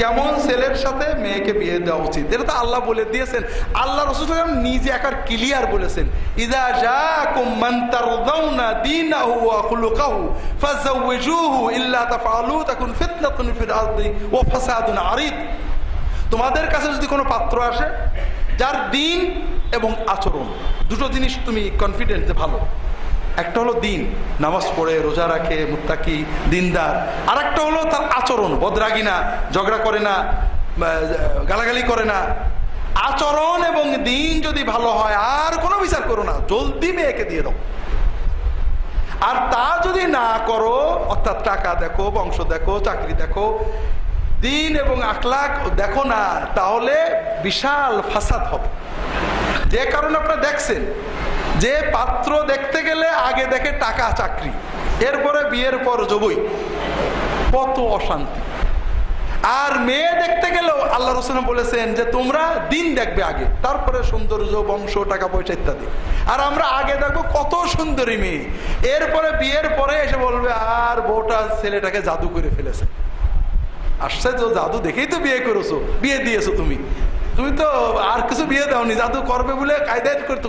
কেমন ছেলের সাথে মেয়েকে বিয়ে দেওয়া উচিত, এটা তো আল্লাহ বলে দিয়েছেন। আল্লাহ রাসূল সাল্লাল্লাহু আলাইহি ওয়াসাল্লাম নিজে একার ক্লিয়ার বলেছেন, ইযা জাআকুম মান তারদাউনা দীনাহু ওয়া খুলুকাহু ফাযাওয়িজুহু ইল্লা তাফআলু তাকুন ফিতনাতুন ফিল আরদি ওয়া ফাসাদুন আরিদ। তোমাদের কাছে যদি কোনো পাত্র আসে যার দ্বীন এবং আচরণ, দুটো জিনিস তুমি কনফিডেন্ট যে ভালো, একটা হলো দ্বীন, নামাজ পড়ে রোজা রাখে, মুত্তাকি দিনদার, আর একটা হলো তার আচরণ, বদরাগী না, ঝগড়া করে না, গালাগালি করে না, আচরণ এবং দ্বীন যদি ভালো হয় আর কোনো বিচার করো না, জলদি মেয়েকে দিয়ে দাও। আর তা যদি না করো, অর্থাৎ টাকা দেখো, বংশ দেখো, চাকরি দেখো, দ্বীন এবং আখলাক দেখো না, তাহলে বিশাল ফাসাদ হবে। যে কারণে আপনারা দেখছেন যে পাত্র দেখতে গেলে আগে দেখে টাকা চাকরি, এরপরে বিয়ের পর জবই, কত অশান্তি। আর মেয়ে দেখতে গেলেও আল্লাহ রাসূল বলেছেন যে তোমরা দিন দেখবে আগে, তারপরে সৌন্দর্য, বংশ, টাকা পয়সা ইত্যাদি। আর আমরা আগে দেখবো কত সুন্দরী মেয়ে, এরপরে বিয়ের পরে এসে বলবে আর বউটা ছেলেটাকে জাদু করে ফেলেছে। আসছে তো জাদু দেখেই তো বিয়ে করেছো, বিয়ে দিয়েছো, তুমি তো আর কিছু বিয়ে দাওনি, জাদু করবে বলে কায়দায় করতে